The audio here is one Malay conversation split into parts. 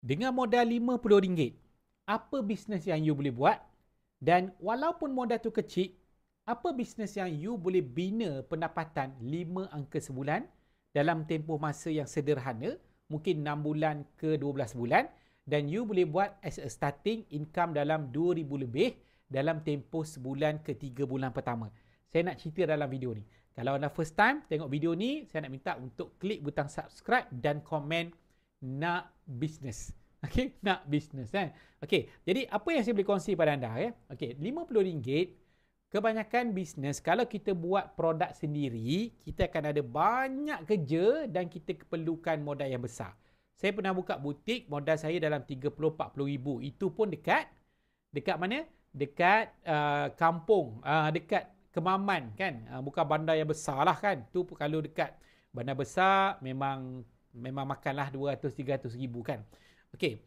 Dengan modal RM50, apa bisnes yang you boleh buat? Dan walaupun modal tu kecil, apa bisnes yang you boleh bina pendapatan 5 angka sebulan dalam tempoh masa yang sederhana, mungkin 6 bulan ke 12 bulan, dan you boleh buat as a starting income dalam RM2,000 lebih dalam tempoh sebulan ke 3 bulan pertama. Saya nak cerita dalam video ni. Kalau anda first time tengok video ni, saya nak minta untuk klik butang subscribe dan komen nak bisnes. Okey, nak bisnes kan. Okey, jadi apa yang saya boleh kongsi pada anda ya? Okey, RM50 kebanyakan bisnes kalau kita buat produk sendiri, kita akan ada banyak kerja dan kita perlukan modal yang besar. Saya pernah buka butik, modal saya dalam 30-40 ribu. Itu pun dekat mana? Dekat kampung, dekat Kemaman kan. Bukan bandar yang besar lah kan. Tu kalau dekat bandar besar memang makanlah 200-300 ribu kan. Okey.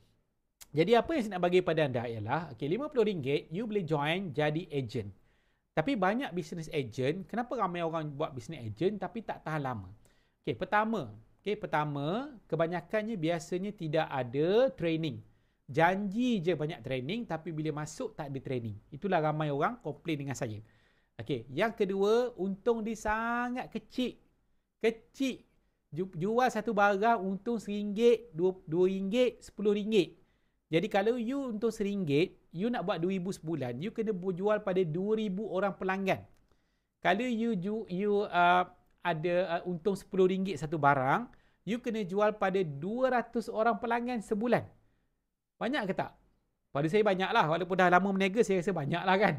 Jadi apa yang saya nak bagi pada anda ialah, okey, RM50 you boleh join jadi agent. Tapi banyak business agent, kenapa ramai orang buat business agent tapi tak tahan lama? Okey, pertama, kebanyakannya biasanya tidak ada training. Janji je banyak training tapi bila masuk tak ada training. Itulah ramai orang komplain dengan saya. Okey, yang kedua, untung dia sangat kecil. Kecil. Jual satu barang untung RM1, RM2, RM10. Jadi kalau you untung RM1, you nak buat RM2,000 sebulan, you kena jual pada 2,000 orang pelanggan. Kalau you ada untung RM10 satu barang, you kena jual pada 200 orang pelanggan sebulan. Banyak ke tak? Pada saya banyak lah. Walaupun dah lama berniaga, saya rasa banyak lah kan.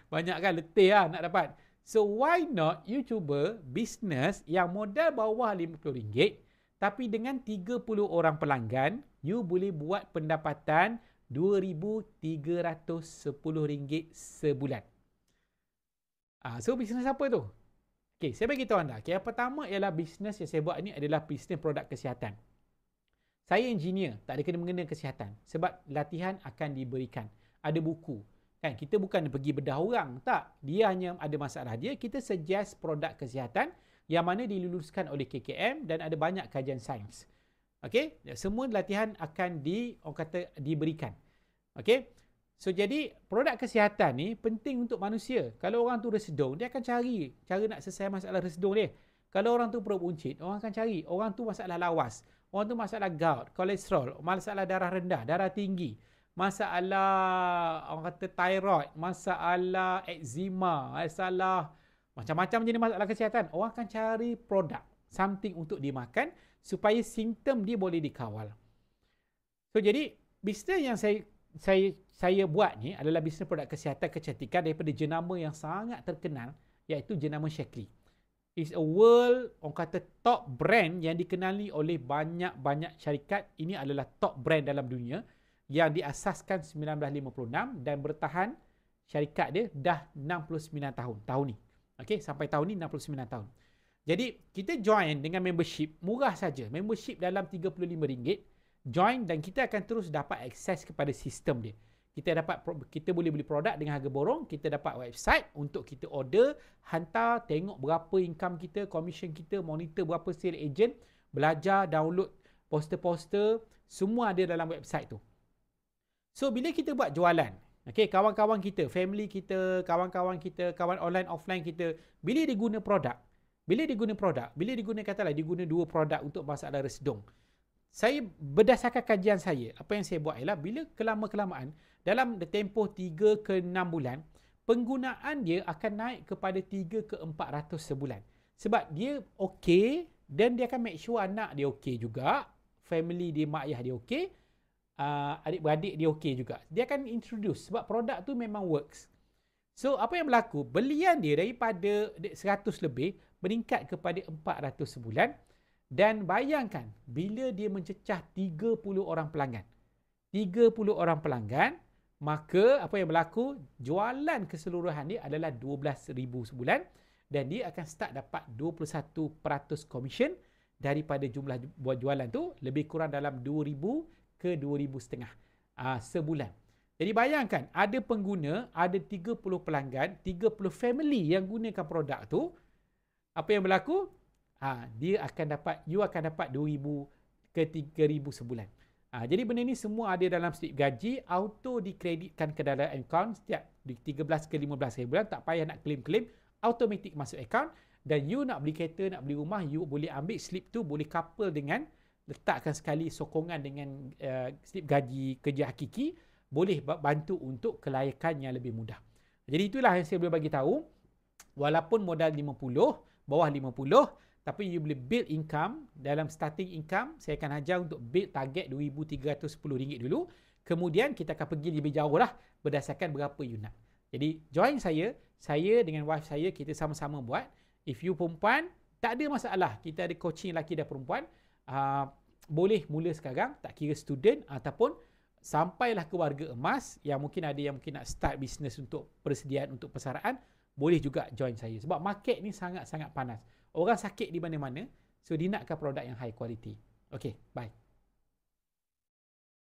Banyak kan, letih lah nak dapat. So why not you cuba bisnes yang modal bawah RM50 tapi dengan 30 orang pelanggan, you boleh buat pendapatan RM2,310 sebulan. So bisnes apa tu? Okay, saya bagi tahu anda. Okay, yang pertama ialah bisnes yang saya buat ni adalah bisnes produk kesihatan. Saya engineer, tak ada kena-mengena kesihatan. Sebab latihan akan diberikan. Ada buku. Kan, kita bukan pergi bedah orang. Tak. Dia hanya ada masalah dia. Kita suggest produk kesihatan yang mana diluluskan oleh KKM dan ada banyak kajian sains. Okey, semua latihan akan diberikan. Okey. So jadi produk kesihatan ni penting untuk manusia. Kalau orang tu resedung, dia akan cari cara nak selesai masalah resedung dia. Kalau orang tu perut buncit, orang akan cari. Orang tu masalah lawas. Orang tu masalah gout, kolesterol, masalah darah rendah, darah tinggi, masalah orang kata thyroid, masalah eczema, masalah macam-macam jenis masalah kesihatan. Orang akan cari produk, something untuk dimakan supaya simptom dia boleh dikawal. So jadi bisnes yang saya buat ni adalah bisnes produk kesihatan kecantikan daripada jenama yang sangat terkenal, iaitu jenama Shaklee. Is a world, orang kata top brand yang dikenali oleh banyak-banyak syarikat. Ini adalah top brand dalam dunia yang diasaskan 1956 dan bertahan syarikat dia dah 69 tahun ni. Okey, sampai tahun ni 69 tahun. Jadi kita join dengan membership murah saja. Membership dalam RM35. Join dan kita akan terus dapat akses kepada sistem dia. Kita boleh beli produk dengan harga borong, kita dapat website untuk kita order, hantar, tengok berapa income kita, commission kita, monitor berapa sale agent, belajar, download poster-poster, semua ada dalam website tu. So bila kita buat jualan, okay, kawan-kawan kita, family kita, kawan-kawan kita, kawan online offline kita, bila dia guna produk, bila dia guna katalah dia guna 2 produk untuk masalah resedung. Saya berdasarkan kajian saya, apa yang saya buat ialah bila kelama-kelamaan dalam tempoh 3 ke 6 bulan, penggunaan dia akan naik kepada 3 ke 400 sebulan. Sebab dia okey dan dia akan make sure anak dia okey juga, family dia, mak ayah dia okey, adik-beradik dia okey juga. Dia akan introduce sebab produk tu memang works. So apa yang berlaku? Belian dia daripada 100 lebih meningkat kepada 400 sebulan. Dan bayangkan, bila dia mencecah 30 orang pelanggan. 30 orang pelanggan, maka apa yang berlaku? Jualan keseluruhan dia adalah RM12,000 sebulan. Dan dia akan start dapat 21% commission daripada jumlah jualan tu. Lebih kurang dalam RM2,000 ke RM2,500 sebulan. Jadi bayangkan, ada pengguna, ada 30 pelanggan, 30 family yang gunakan produk tu. Apa yang berlaku? You akan dapat RM2,000 ke RM3,000 sebulan. Jadi benda ni semua ada dalam slip gaji, auto dikreditkan ke dalam akaun setiap 13 ke 15 hari bulan, tak payah nak claim-claim, automatik masuk akaun. Dan you nak beli kereta, nak beli rumah, you boleh ambil slip tu, boleh couple dengan, letakkan sekali sokongan dengan slip gaji kerja hakiki, boleh bantu untuk kelayakan yang lebih mudah. Jadi itulah yang saya boleh bagi tahu. Walaupun modal 50, bawah 50, tapi you boleh build income. Dalam starting income, saya akan ajar untuk build target RM2,310 dulu. Kemudian kita akan pergi lebih jauh lah berdasarkan berapa you nak. Jadi join saya dengan wife saya, kita sama-sama buat. If you perempuan, tak ada masalah. Kita ada coaching lelaki dan perempuan. Boleh mula sekarang, tak kira student ataupun sampailah ke warga emas, yang mungkin ada yang mungkin nak start bisnes untuk persediaan untuk persaraan, boleh juga join saya. Sebab market ni sangat-sangat panas. Orang sakit di mana-mana, so dia nakkan produk yang high quality. Okay, bye.